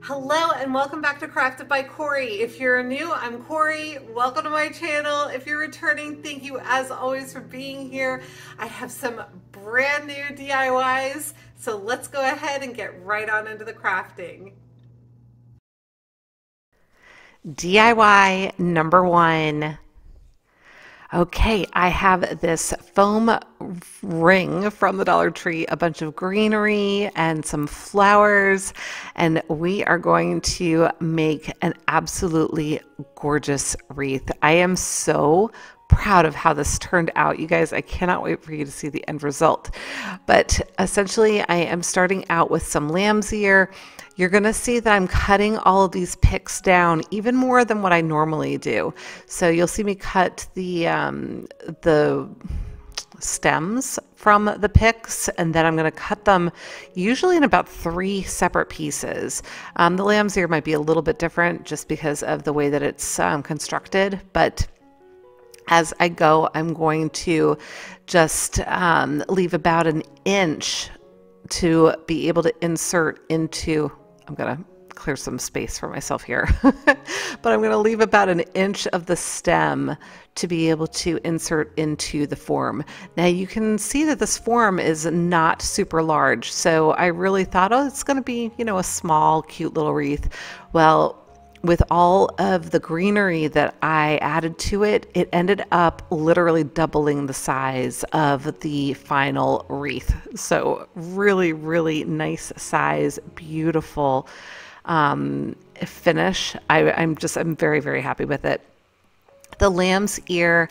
Hello and welcome back to Crafted by Corie. If you're new, I'm Corie. Welcome to my channel. If you're returning, thank you as always for being here. I have some brand new DIYs, so let's go ahead and get right on into the crafting. DIY number one. Okay, I have this foam ring from the Dollar Tree, a bunch of greenery and some flowers, and we are going to make an absolutely gorgeous wreath. I am so proud of how this turned out. You guys, I cannot wait for you to see the end result. But essentially, I am starting out with some lamb's ear. You're going to see that I'm cutting all of these picks down even more than what I normally do. So you'll see me cut the stems from the picks, and then I'm going to cut them usually in about 3 separate pieces. The lamb's ear might be a little bit different just because of the way that it's constructed, but as I go, I'm going to just leave about an inch to be able to insert into, I'm going to clear some space for myself here, but I'm going to leave about an inch of the stem to be able to insert into the form. Now you can see that this form is not super large, so I really thought, oh, it's going to be, you know, a small, cute little wreath. Well, with all of the greenery that I added to it, it ended up literally doubling the size of the final wreath. So really, really nice size, beautiful finish. I'm very, very happy with it. The lamb's ear,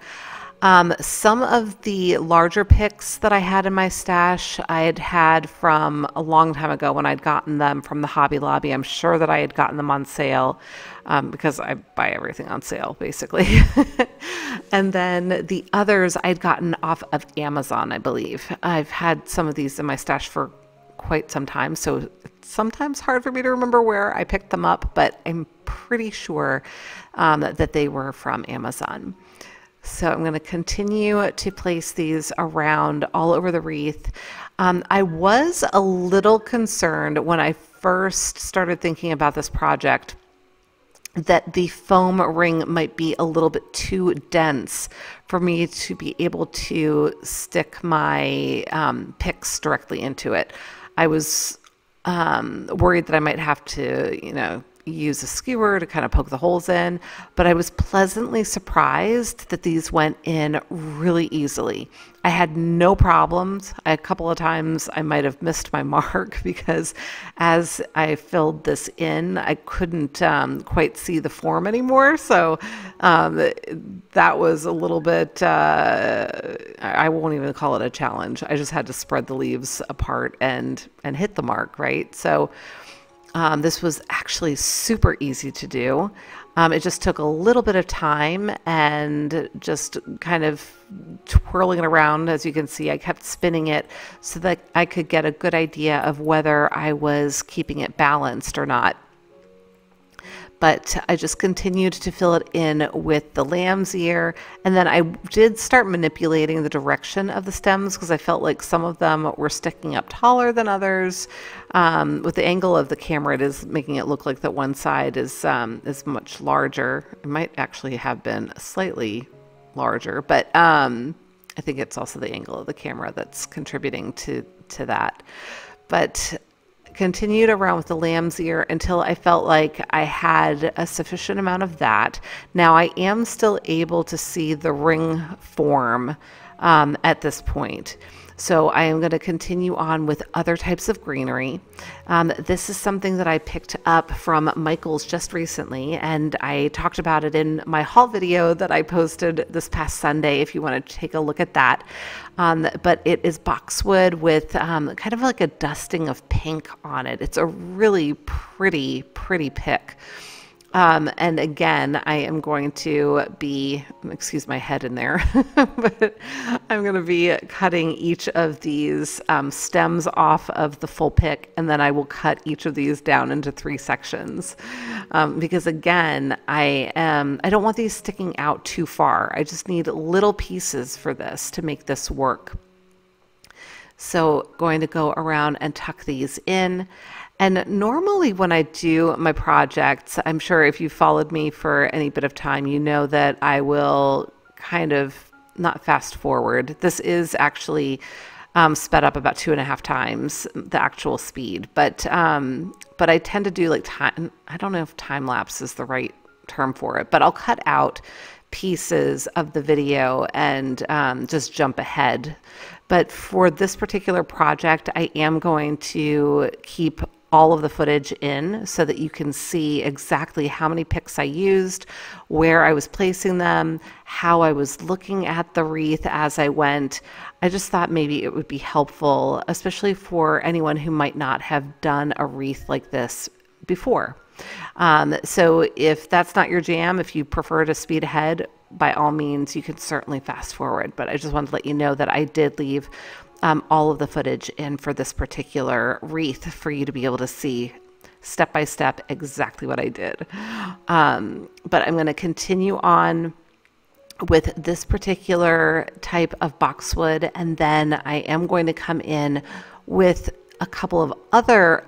some of the larger picks that I had in my stash, I had from a long time ago when I'd gotten them from the Hobby Lobby. I'm sure that I had gotten them on sale because I buy everything on sale, basically. And then the others I'd gotten off of Amazon, I believe. I've had some of these in my stash for quite some time, so it's sometimes hard for me to remember where I picked them up, but I'm pretty sure that they were from Amazon. So I'm going to continue to place these around all over the wreath. I was a little concerned when I first started thinking about this project that the foam ring might be a little bit too dense for me to be able to stick my picks directly into it. I was worried that I might have to, you know, use a skewer to kind of poke the holes in, but I was pleasantly surprised that these went in really easily. I had no problems. A couple of times I might have missed my mark because as I filled this in, I couldn't quite see the form anymore. So that was a little bit, I won't even call it a challenge. I just had to spread the leaves apart and hit the mark, right? So this was actually super easy to do. It just took a little bit of time and just kind of twirling it around. As you can see, I kept spinning it so that I could get a good idea of whether I was keeping it balanced or not. But I just continued to fill it in with the lamb's ear. And then I did start manipulating the direction of the stems because I felt like some of them were sticking up taller than others. With the angle of the camera, it is making it look like that one side is much larger. It might actually have been slightly larger, but I think it's also the angle of the camera that's contributing to that. But continued around with the lamb's ear until I felt like I had a sufficient amount of that. Now I am still able to see the ring form at this point. So I am going to continue on with other types of greenery. This is something that I picked up from Michael's just recently, and I talked about it in my haul video that I posted this past Sunday if you want to take a look at that. But it is boxwood with kind of like a dusting of pink on it. It's a really pretty pick. And again, I am going to be, excuse my head in there, but I'm going to be cutting each of these stems off of the full pick, and then I will cut each of these down into 3 sections. Because again, I don't want these sticking out too far. I just need little pieces for this to make this work. So going to go around and tuck these in. And normally when I do my projects, I'm sure if you followed me for any bit of time, you know that I will kind of not fast forward. This is actually sped up about 2.5 times the actual speed, but I tend to do like time. I don't know if time lapse is the right term for it, but I'll cut out pieces of the video and just jump ahead. But for this particular project, I am going to keep all of the footage in so that you can see exactly how many picks I used, where I was placing them, how I was looking at the wreath as I went. I just thought maybe it would be helpful, especially for anyone who might not have done a wreath like this before. So if that's not your jam, if you prefer to speed ahead, by all means, you can certainly fast forward. But I just wanted to let you know that I did leave all of the footage in for this particular wreath for you to be able to see step by step exactly what I did. But I'm going to continue on with this particular type of boxwood, and then I am going to come in with a couple of other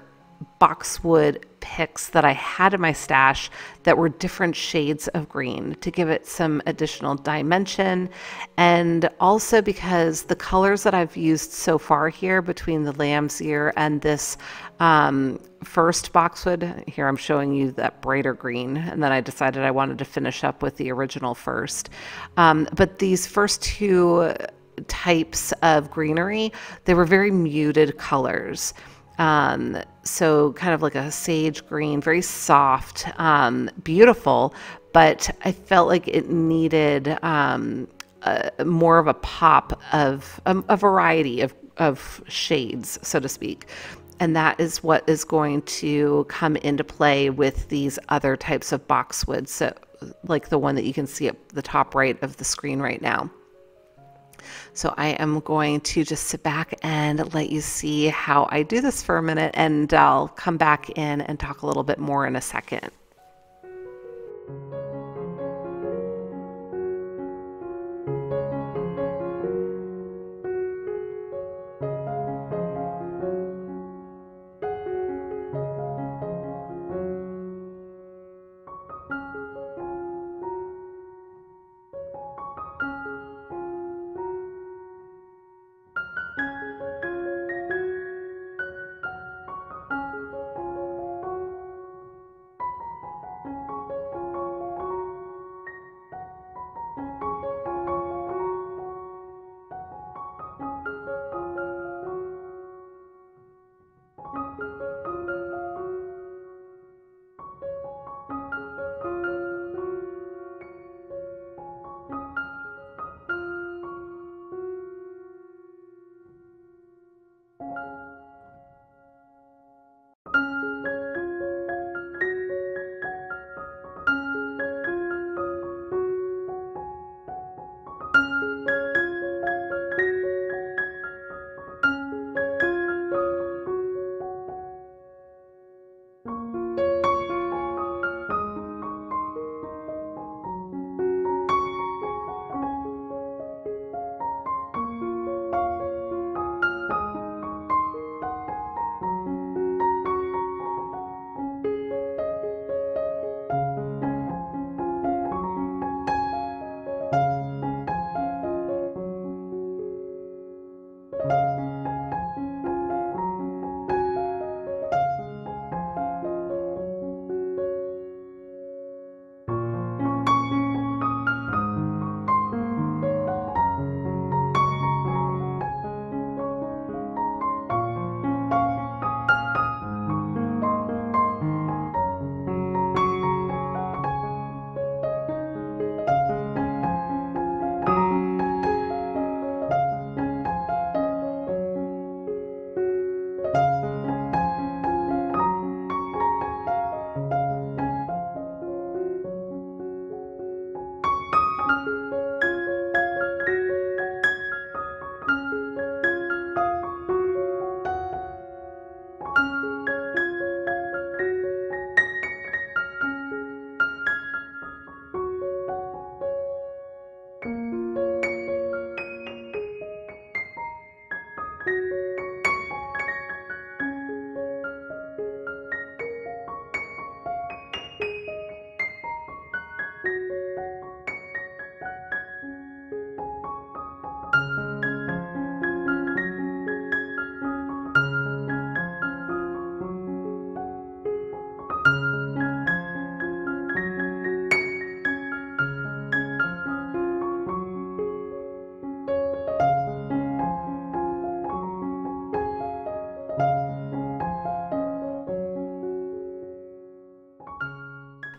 boxwood picks that I had in my stash that were different shades of green to give it some additional dimension, and also because the colors that I've used so far here between the lamb's ear and this first boxwood, here I'm showing you that brighter green, and then I decided I wanted to finish up with the original first. But these first two types of greenery, they were very muted colors. So kind of like a sage green, very soft, beautiful, but I felt like it needed more of a pop of a variety of shades, so to speak. And that is what is going to come into play with these other types of boxwood, so like the one that you can see at the top right of the screen right now. So I am going to just sit back and let you see how I do this for a minute, and I'll come back in and talk a little bit more in a second.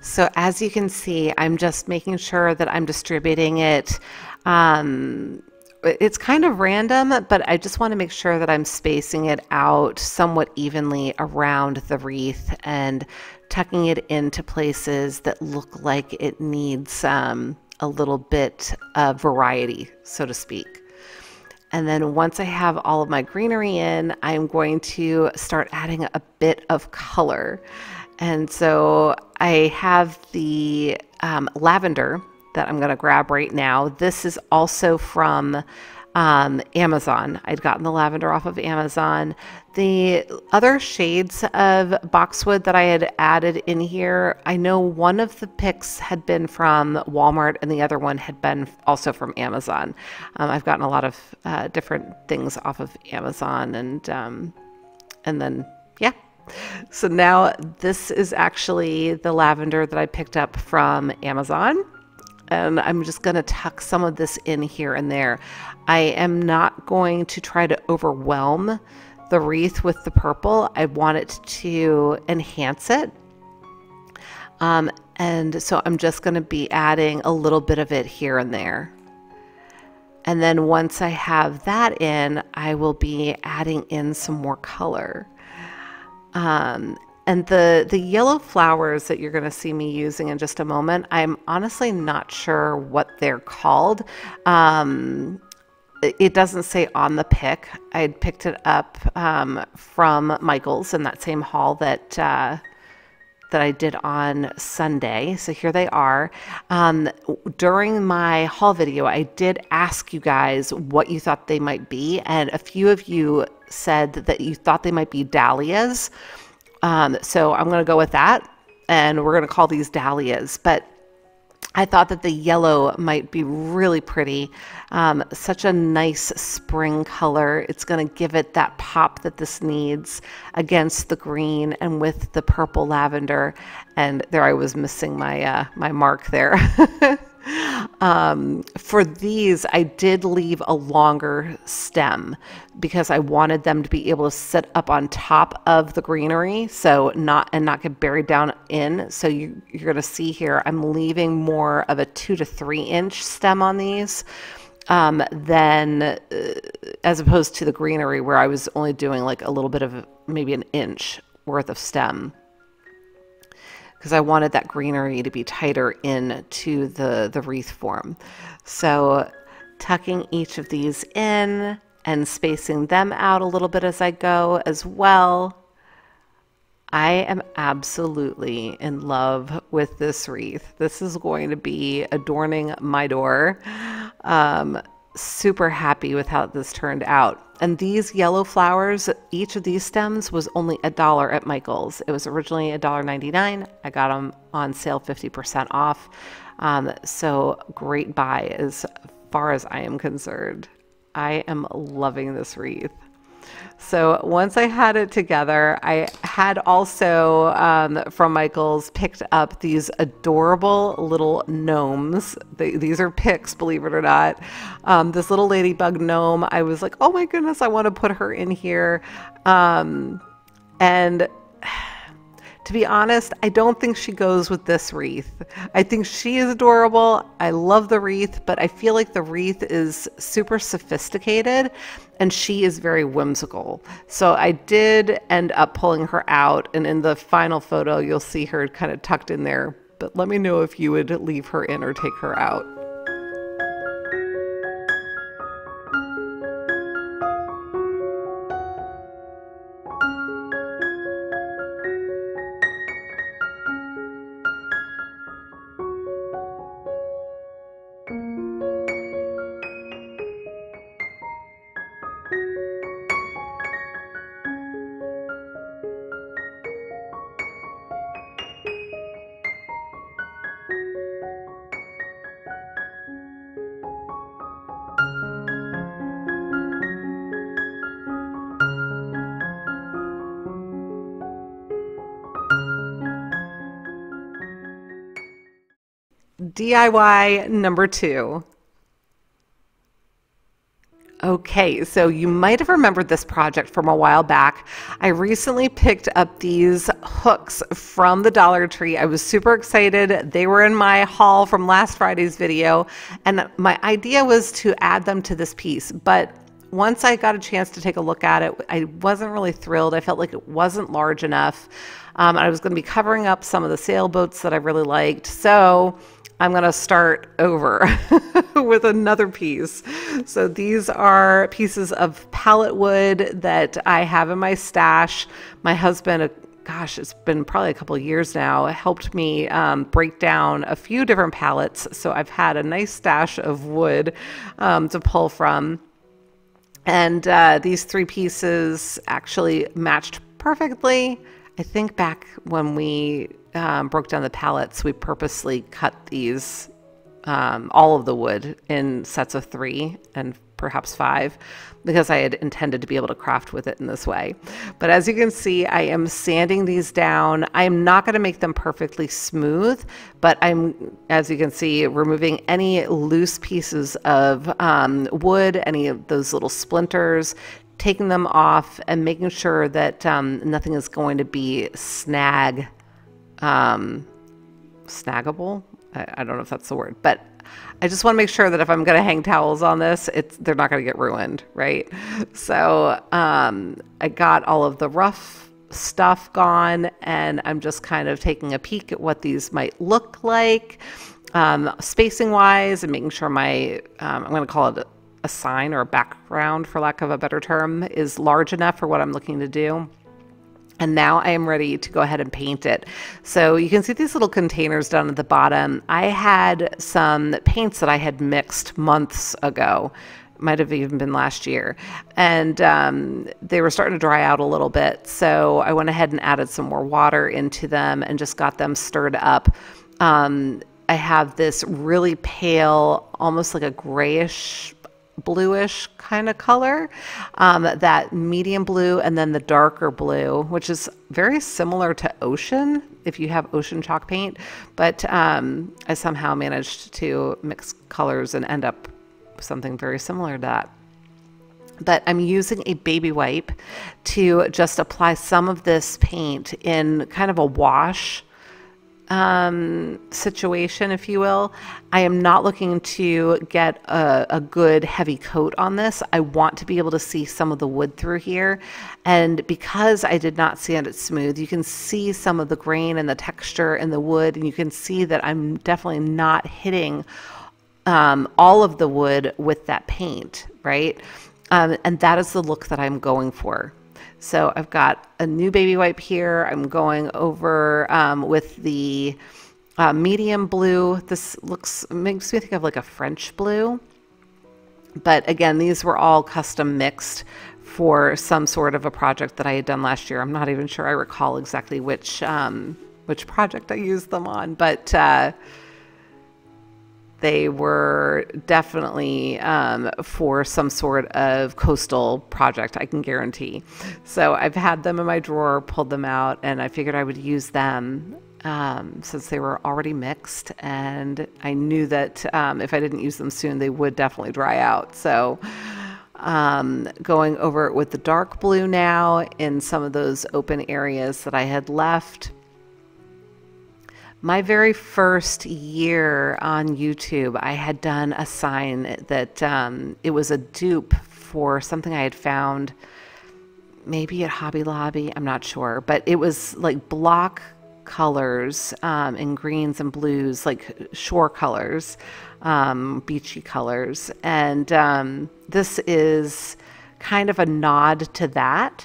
So as you can see, I'm just making sure that I'm distributing it. It's kind of random, but I just want to make sure that I'm spacing it out somewhat evenly around the wreath and tucking it into places that look like it needs a little bit of variety, so to speak. And then once I have all of my greenery in, I'm going to start adding a bit of color. And so I have the lavender that I'm going to grab right now. This is also from Amazon. I'd gotten the lavender off of Amazon. The other shades of boxwood that I had added in here, I know one of the picks had been from Walmart and the other one had been also from Amazon. I've gotten a lot of different things off of Amazon, and then yeah. So now this is actually the lavender that I picked up from Amazon. And I'm just going to tuck some of this in here and there. I am not going to try to overwhelm the wreath with the purple. I want it to enhance it. And so I'm just going to be adding a little bit of it here and there. And then once I have that in, I will be adding in some more color. And the yellow flowers that you're going to see me using in just a moment, I'm honestly not sure what they're called. It doesn't say on the pick. I had picked it up from Michael's in that same haul that I did on Sunday. So here they are. During my haul video, I did ask you guys what you thought they might be, and a few of you said that you thought they might be dahlias. So I'm going to go with that, and we're going to call these dahlias. But I thought that the yellow might be really pretty. Such a nice spring color. It's going to give it that pop that this needs against the green and with the purple lavender. And there I was missing my my mark there. For these, I did leave a longer stem because I wanted them to be able to sit up on top of the greenery, so not get buried down in. So you're going to see here, I'm leaving more of a 2 to 3 inch stem on these than as opposed to the greenery where I was only doing like a little bit of maybe an inch worth of stem, because I wanted that greenery to be tighter into the wreath form. So tucking each of these in and spacing them out a little bit as I go as well. I am absolutely in love with this wreath. This is going to be adorning my door. Super happy with how this turned out. And these yellow flowers, each of these stems was only $1 at Michael's. It was originally $1.99. I got them on sale 50% off. So great buy as far as I am concerned. I am loving this wreath. So once I had it together, I had also from Michael's picked up these adorable little gnomes. These are picks, believe it or not. This little ladybug gnome, I was like, oh my goodness, I want to put her in here. And to be honest, I don't think she goes with this wreath. I think she is adorable. I love the wreath, but I feel like the wreath is super sophisticated and she is very whimsical. So I did end up pulling her out, and in the final photo, you'll see her kind of tucked in there. But let me know if you would leave her in or take her out. DIY number 2. Oh Okay, so you might have remembered this project from a while back. I recently picked up these hooks from the Dollar Tree. I was super excited. They were in my haul from last Friday's video, and my idea was to add them to this piece. But once I got a chance to take a look at it, I wasn't really thrilled. I felt like it wasn't large enough. I was going to be covering up some of the sailboats that I really liked. So I'm going to start over with another piece. So these are pieces of pallet wood that I have in my stash. My husband, gosh, it's been probably a couple of years now, helped me break down a few different pallets. So I've had a nice stash of wood to pull from. And these three pieces actually matched perfectly. I think back when we broke down the pallets, we purposely cut these, all of the wood in sets of 3 and perhaps 5, because I had intended to be able to craft with it in this way. But as you can see, I am sanding these down. I am not going to make them perfectly smooth, but I'm, as you can see, removing any loose pieces of wood, any of those little splinters, taking them off and making sure that nothing is going to be snaggable. I don't know if that's the word, but I just want to make sure that if I'm going to hang towels on this, they're not going to get ruined, right? So I got all of the rough stuff gone, and I'm just kind of taking a peek at what these might look like, spacing wise, and making sure my, I'm going to call it a sign or a background, for lack of a better term, is large enough for what I'm looking to do. And now I am ready to go ahead and paint it. So you can see these little containers down at the bottom. I had some paints that I had mixed months ago. Might have even been last year. And they were starting to dry out a little bit. So I went ahead and added some more water into them and just got them stirred up. I have this really pale, almost like a grayish, bluish kind of color, that medium blue, and then the darker blue, which is very similar to ocean if you have ocean chalk paint, but I somehow managed to mix colors and end up with something very similar to that. But I'm using a baby wipe to just apply some of this paint in kind of a wash situation, if you will. I am not looking to get a good heavy coat on this. I want to be able to see some of the wood through here. And because I did not sand it smooth, you can see some of the grain and the texture in the wood, and you can see that I'm definitely not hitting all of the wood with that paint, right? And that is the look that I'm going for. So I've got a new baby wipe here. I'm going over with the medium blue. This makes me think of like a French blue. But again, these were all custom mixed for some sort of a project that I had done last year. I'm not even sure I recall exactly which project I used them on, but they were definitely for some sort of coastal project, I can guarantee. So I've had them in my drawer, pulled them out, and I figured I would use them since they were already mixed. And I knew that if I didn't use them soon, they would definitely dry out. So going over it with the dark blue now in some of those open areas that I had left. My very first year on YouTube, I had done a sign that it was a dupe for something I had found maybe at Hobby Lobby, I'm not sure, but it was like block colors in greens and blues, like shore colors, beachy colors. And this is kind of a nod to that.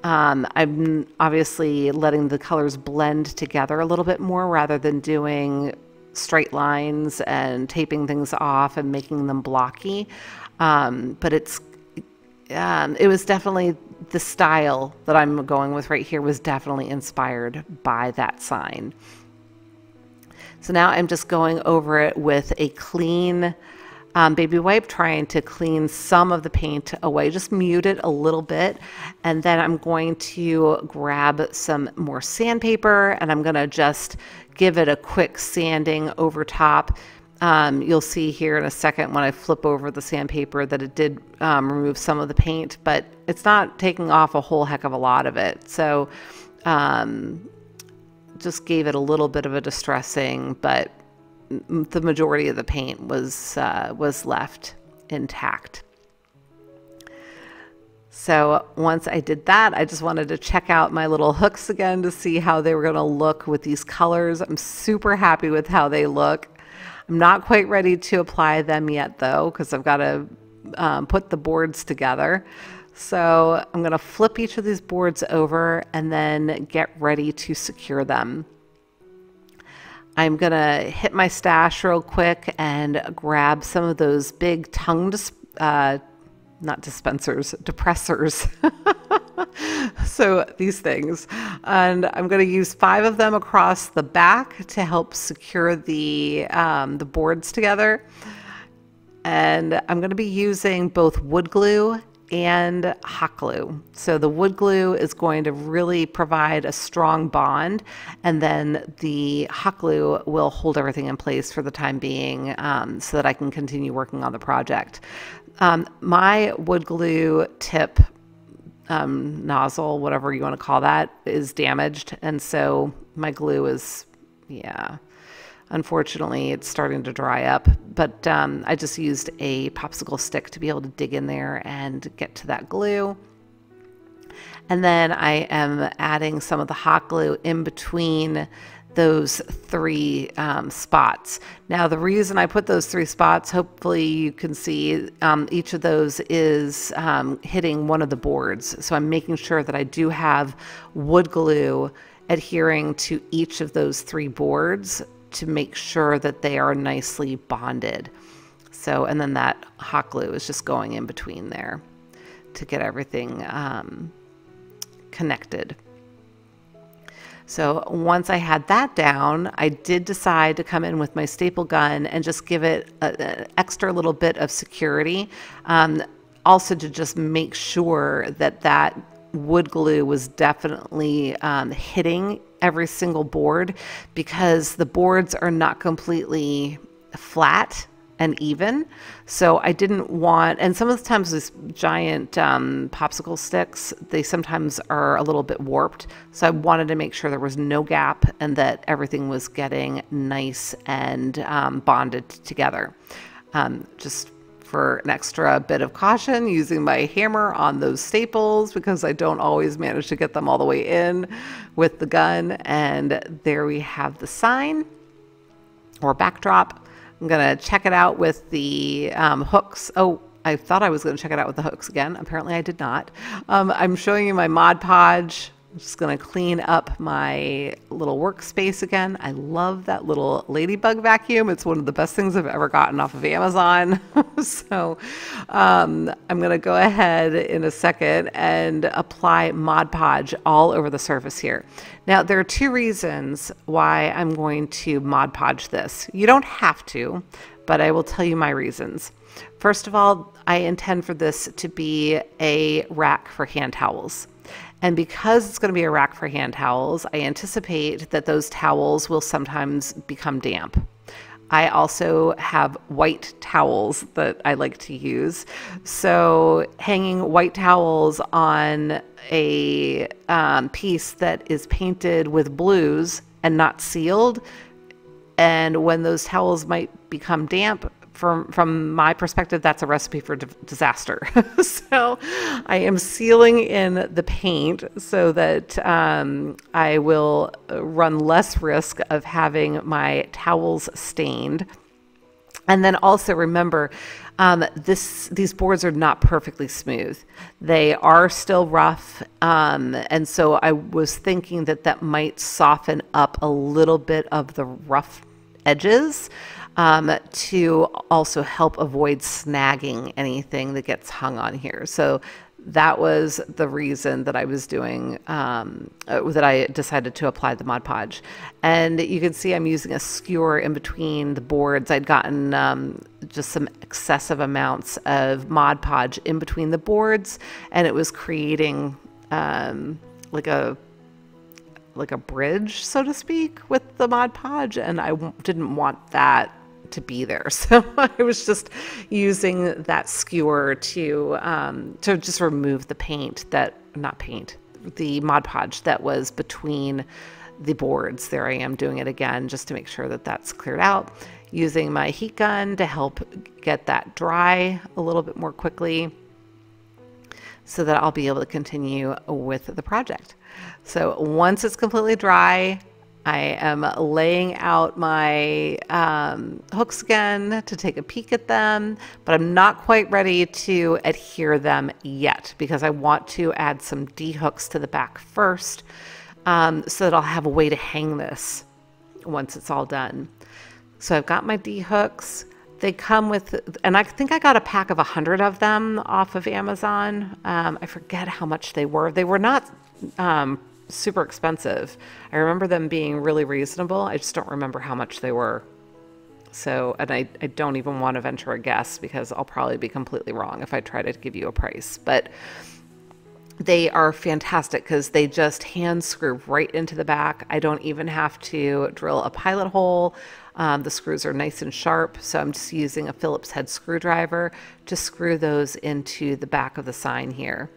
I'm obviously letting the colors blend together a little bit more rather than doing straight lines and taping things off and making them blocky. But it was definitely the style that I'm going with right here was definitely inspired by that sign. So now I'm just going over it with a clean baby wipe, trying to clean some of the paint away, just mute it a little bit. And then I'm going to grab some more sandpaper and I'm going to just give it a quick sanding over top. You'll see here in a second when I flip over the sandpaper that it did remove some of the paint, but it's not taking off a whole heck of a lot of it. So just gave it a little bit of a distressing, but the majority of the paint was left intact. So once I did that, I just wanted to check out my little hooks again to see how they were going to look with these colors. I'm super happy with how they look. I'm not quite ready to apply them yet though, because I've got to put the boards together. So I'm going to flip each of these boards over and then get ready to secure them. I'm going to hit my stash real quick and grab some of those big tongue, not dispensers, depressors. So these things. And I'm going to use 5 of them across the back to help secure the boards together. And I'm going to be using both wood glue and hot glue. So the wood glue is going to really provide a strong bond, and then the hot glue will hold everything in place for the time being, so that I can continue working on the project. My wood glue tip nozzle, whatever you want to call that, is damaged, and so my glue is, unfortunately, it's starting to dry up, but I just used a popsicle stick to be able to dig in there and get to that glue. And then I am adding some of the hot glue in between those 3 spots. Now, the reason I put those 3 spots, hopefully you can see each of those is hitting one of the boards. So I'm making sure that I do have wood glue adhering to each of those 3 boards to make sure that they are nicely bonded. So, and then that hot glue is just going in between there to get everything connected. So once I had that down, I did decide to come in with my staple gun and just give it an extra little bit of security. Also to just make sure that that wood glue was definitely hitting every single board, because the boards are not completely flat and even. So I didn't want, and some of the times these giant popsicle sticks, they sometimes are a little bit warped. So I wanted to make sure there was no gap and that everything was getting nice and bonded together. Just for an extra bit of caution, using my hammer on those staples, because I don't always manage to get them all the way in with the gun. And there we have the sign or backdrop. I'm going to check it out with the hooks. Oh, I thought I was going to check it out with the hooks again. Apparently I did not. I'm showing you my Mod Podge. I'm just going to clean up my little workspace again. I love that little ladybug vacuum. It's one of the best things I've ever gotten off of Amazon. So I'm going to go ahead in a second and apply Mod Podge all over the surface here. Now, there are 2 reasons why I'm going to Mod Podge this. You don't have to, but I will tell you my reasons. First of all, I intend for this to be a rack for hand towels. And because it's going to be a rack for hand towels, I anticipate that those towels will sometimes become damp. I also have white towels that I like to use. So hanging white towels on a piece that is painted with blues and not sealed, and when those towels might become damp, from my perspective, that's a recipe for disaster. So I am sealing in the paint so that I will run less risk of having my towels stained. And then also remember, these boards are not perfectly smooth. They are still rough. And so I was thinking that that might soften up a little bit of the rough edges, to also help avoid snagging anything that gets hung on here. So that was the reason that I was doing, that I decided to apply the Mod Podge. And you can see I'm using a skewer in between the boards. I'd gotten just some excessive amounts of Mod Podge in between the boards, and it was creating like a bridge, so to speak, with the Mod Podge, and I didn't want that to be there. So I was just using that skewer to just remove the paint the Mod Podge that was between the boards. There I am doing it again just to make sure that that's cleared out, using my heat gun to help get that dry a little bit more quickly so that I'll be able to continue with the project. So once it's completely dry, I am laying out my hooks again to take a peek at them, but I'm not quite ready to adhere them yet because I want to add some D-hooks to the back first, so that I'll have a way to hang this once it's all done. So I've got my D-hooks. They come with, and I think I got a pack of 100 of them off of Amazon. I forget how much they were. They were not super expensive. I remember them being really reasonable. I just don't remember how much they were. So, and I don't even want to venture a guess because I'll probably be completely wrong if I try to give you a price. But they are fantastic because they just hand screw right into the back. I don't even have to drill a pilot hole. The screws are nice and sharp, so I'm just using a Phillips head screwdriver to screw those into the back of the sign here.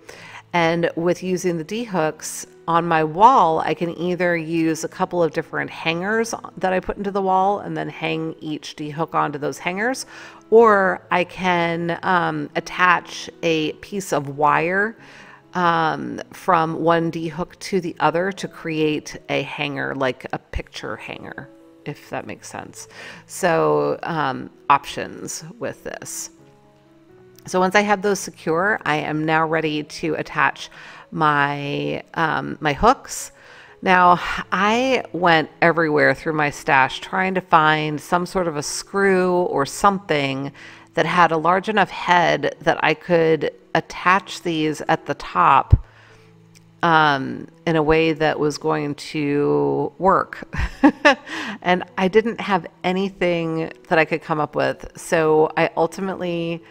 And with using the D-hooks on my wall, I can either use a couple of different hangers that I put into the wall and then hang each D-hook onto those hangers, or I can attach a piece of wire from one D-hook to the other to create a hanger, like a picture hanger, if that makes sense. So options with this. So once I have those secure, I am now ready to attach my my hooks. Now, I went everywhere through my stash trying to find some sort of a screw or something that had a large enough head that I could attach these at the top in a way that was going to work. And I didn't have anything that I could come up with. So I ultimately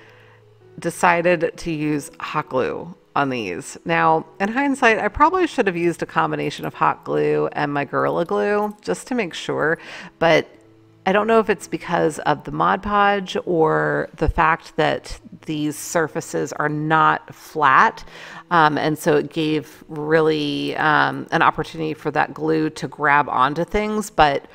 decided to use hot glue on these. Now, in hindsight, I probably should have used a combination of hot glue and my Gorilla Glue just to make sure, but I don't know if it's because of the Mod Podge or the fact that these surfaces are not flat, and so it gave really an opportunity for that glue to grab onto things, but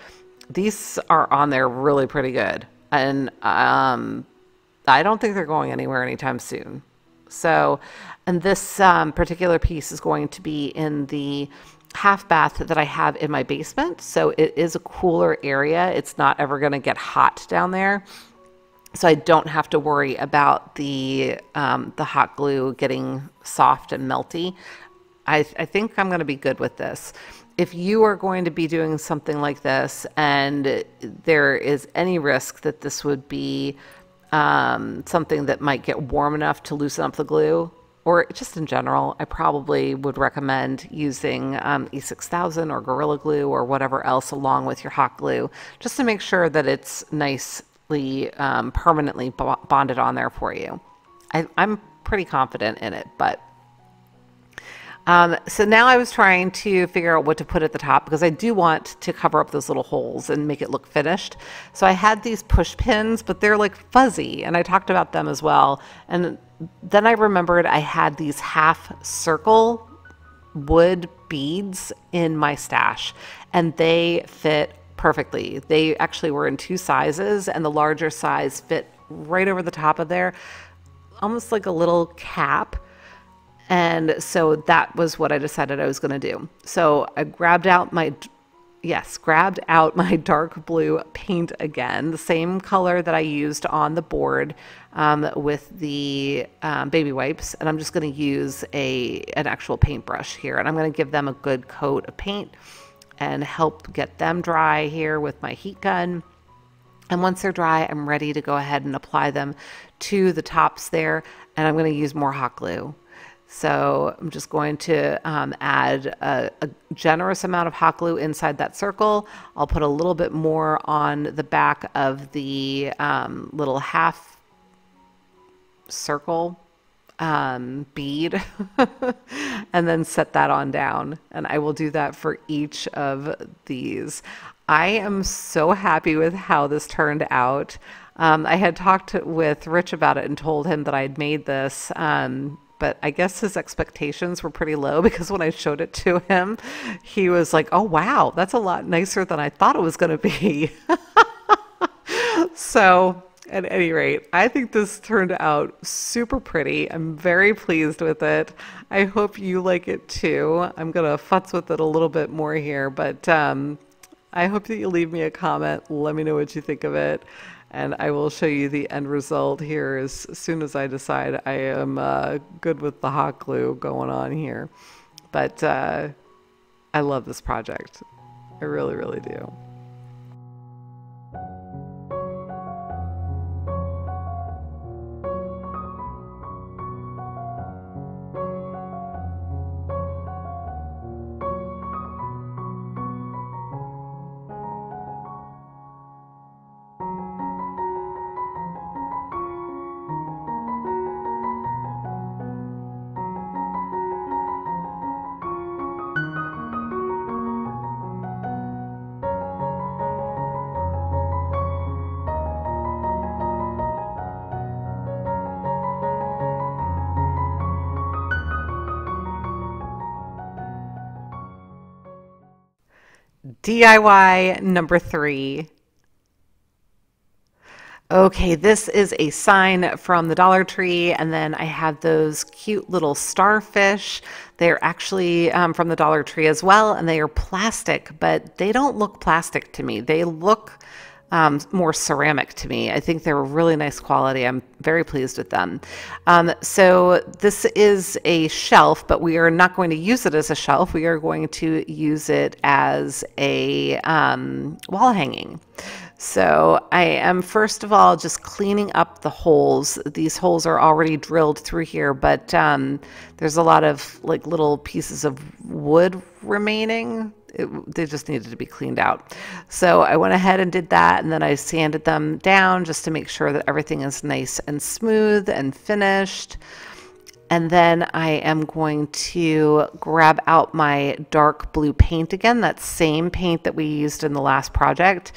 these are on there really pretty good, and I don't think they're going anywhere anytime soon. So, and this particular piece is going to be in the half bath that I have in my basement. So it is a cooler area. It's not ever going to get hot down there. So I don't have to worry about the hot glue getting soft and melty. I think I'm going to be good with this. If you are going to be doing something like this and there is any risk that this would be something that might get warm enough to loosen up the glue, or just in general, I probably would recommend using E6000 or Gorilla Glue or whatever else along with your hot glue, just to make sure that it's nicely permanently bonded on there for you. I'm pretty confident in it, but so now I was trying to figure out what to put at the top because I do want to cover up those little holes and make it look finished. So I had these push pins, but they're like fuzzy, and I talked about them as well. And then I remembered I had these half circle wood beads in my stash, and they fit perfectly. They actually were in 2 sizes, and the larger size fit right over the top of there, almost like a little cap. And so that was what I decided I was going to do. So I grabbed out my dark blue paint again, the same color that I used on the board with the baby wipes. And I'm just going to use an actual paintbrush here. And I'm going to give them a good coat of paint and help get them dry here with my heat gun. And once they're dry, I'm ready to go ahead and apply them to the tops there. And I'm going to use more hot glue. So I'm just going to add a generous amount of hot glue inside that circle. I'll put a little bit more on the back of the little half circle bead and then set that on down. And I will do that for each of these. I am so happy with how this turned out. I had talked with Rich about it and told him that I'd made this, but I guess his expectations were pretty low because when I showed it to him, he was like, "Oh, wow, that's a lot nicer than I thought it was going to be." So, at any rate, I think this turned out super pretty. I'm very pleased with it. I hope you like it too. I'm going to futz with it a little bit more here, but I hope that you leave me a comment. Let me know what you think of it, and I will show you the end result here as soon as I decide I am good with the hot glue going on here. But I love this project. I really, really do. DIY number 3. Okay, this is a sign from the Dollar Tree, and then I have those cute little starfish. They're actually from the Dollar Tree as well, and they are plastic, but they don't look plastic to me. They look more ceramic to me. I think they're really nice quality. I'm very pleased with them. So this is a shelf, but we are not going to use it as a shelf. We are going to use it as a wall hanging. So I am first of all just cleaning up the holes. These holes are already drilled through here, but there's a lot of like little pieces of wood remaining. They just needed to be cleaned out. So I went ahead and did that, and then I sanded them down just to make sure that everything is nice and smooth and finished. And then I am going to grab out my dark blue paint again, that same paint that we used in the last project.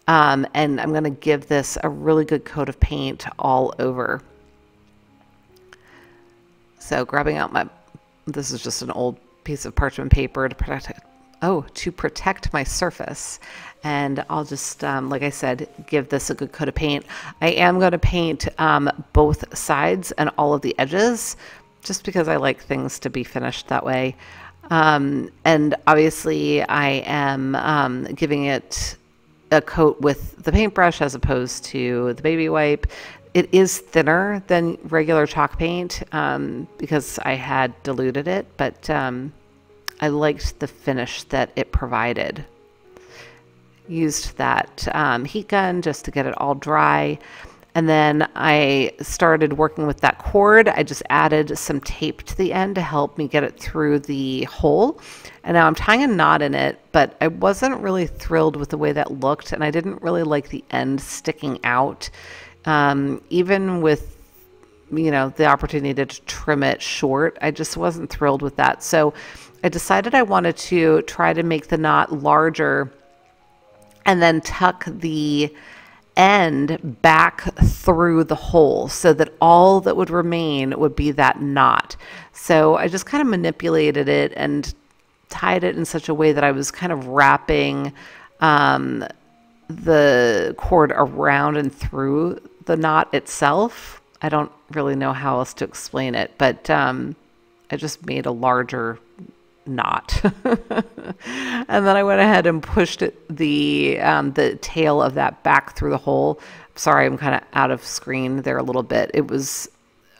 And I'm going to give this a really good coat of paint all over. So grabbing out this is just an old piece of parchment paper to protect my surface. And I'll just, like I said, give this a good coat of paint. I am going to paint both sides and all of the edges, just because I like things to be finished that way. And obviously I am giving it a coat with the paintbrush as opposed to the baby wipe. It is thinner than regular chalk paint because I had diluted it, but I liked the finish that it provided. Used that heat gun just to get it all dry. And then I started working with that cord. I just added some tape to the end to help me get it through the hole. And now I'm tying a knot in it, but I wasn't really thrilled with the way that looked, and I didn't really like the end sticking out. Even with, you know, the opportunity to trim it short, I just wasn't thrilled with that. So I decided I wanted to try to make the knot larger and then tuck the end back through the hole so that all that would remain would be that knot. So I just kind of manipulated it and tied it in such a way that I was kind of wrapping the cord around and through the knot itself. I don't really know how else to explain it, but I just made a larger knot. And then I went ahead and pushed the tail of that back through the hole. Sorry, I'm kind of out of screen there a little bit. It was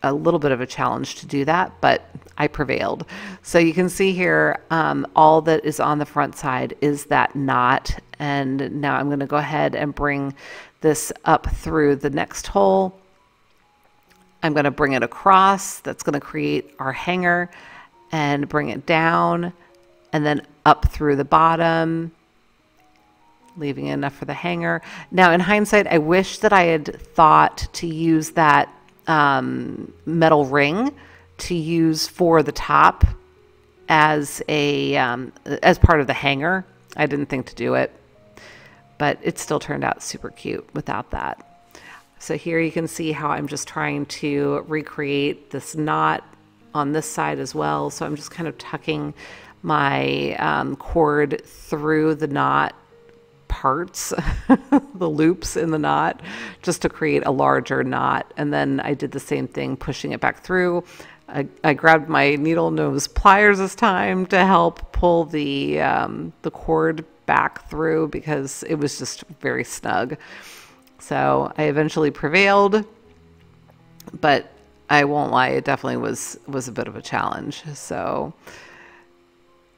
a little bit of a challenge to do that, but I prevailed. So you can see here, all that is on the front side is that knot. And now I'm going to go ahead and bring this up through the next hole. I'm going to bring it across. That's going to create our hanger, and bring it down and then up through the bottom, leaving enough for the hanger. Now in hindsight, I wish that I had thought to use that metal ring to use for the top as a as part of the hanger. I didn't think to do it. but it still turned out super cute without that. So here you can see how I'm just trying to recreate this knot on this side as well. So I'm just kind of tucking my cord through the knot parts, the loops in the knot, just to create a larger knot. And then I did the same thing, pushing it back through. I grabbed my needle nose pliers this time to help pull the cord back through because it was just very snug. So I eventually prevailed, but I won't lie, it definitely was a bit of a challenge. So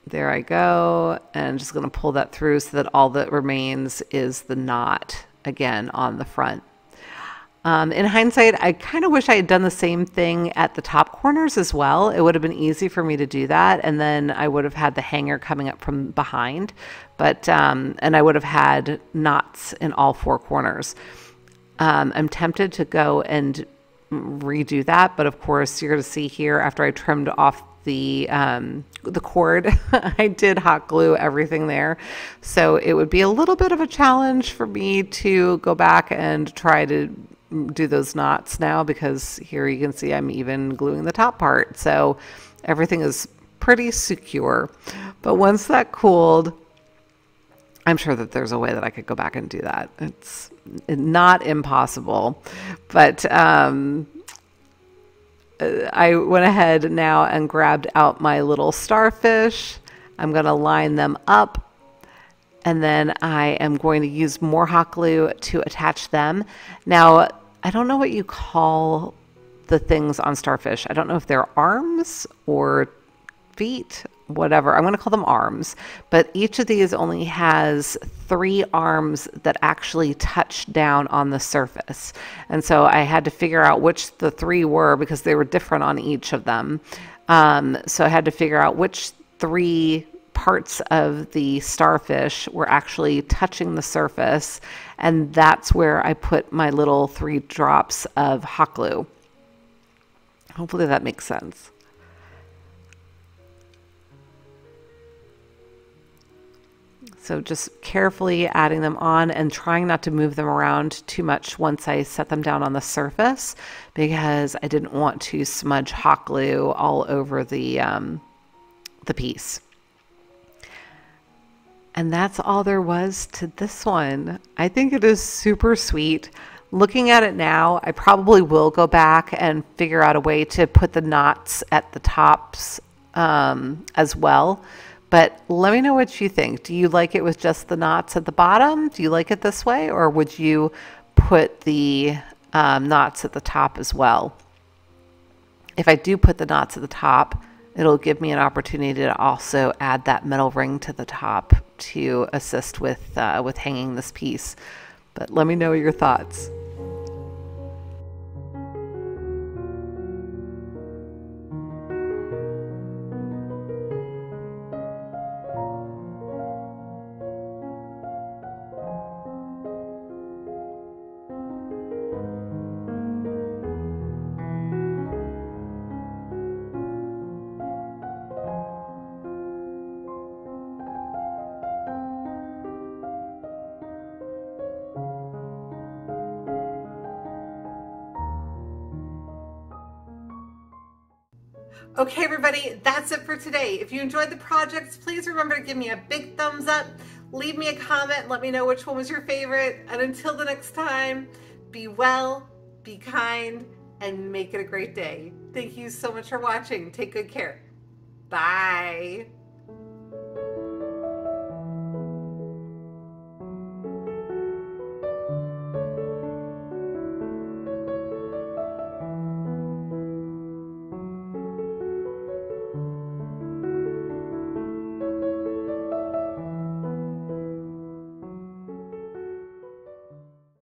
there I go, and I'm just going to pull that through so that all that remains is the knot again on the front. In hindsight, I kind of wish I had done the same thing at the top corners as well. It would have been easy for me to do that, and then I would have had the hanger coming up from behind, but and I would have had knots in all four corners. I'm tempted to go and redo that, but of course you're going to see here after I trimmed off the cord, I did hot glue everything there, so it would be a little bit of a challenge for me to go back and try to do those knots now, because here you can see I'm even gluing the top part, so everything is pretty secure. But once that cooled, I'm sure that there's a way that I could go back and do that. It's not impossible, but I went ahead now and grabbed out my little starfish. I'm going to line them up, and then I am going to use more hot glue to attach them. Now, I don't know what you call the things on starfish. I don't know if they're arms or feet, whatever. I'm going to call them arms, but each of these only has 3 arms that actually touch down on the surface. And so I had to figure out which the 3 were because they were different on each of them. So I had to figure out which 3 parts of the starfish were actually touching the surface, and that's where I put my little 3 drops of hot glue. Hopefully that makes sense. So just carefully adding them on and trying not to move them around too much once I set them down on the surface, because I didn't want to smudge hot glue all over the piece. And that's all there was to this one. I think it is super sweet. Looking at it now, I probably will go back and figure out a way to put the knots at the tops as well. But let me know what you think. Do you like it with just the knots at the bottom? Do you like it this way? Or would you put the knots at the top as well? If I do put the knots at the top, it'll give me an opportunity to also add that metal ring to the top to assist with hanging this piece. But let me know your thoughts. Okay, everybody, that's it for today. If you enjoyed the projects, please remember to give me a big thumbs up, leave me a comment, let me know which one was your favorite, and until the next time, be well, be kind, and make it a great day. Thank you so much for watching. Take good care. Bye.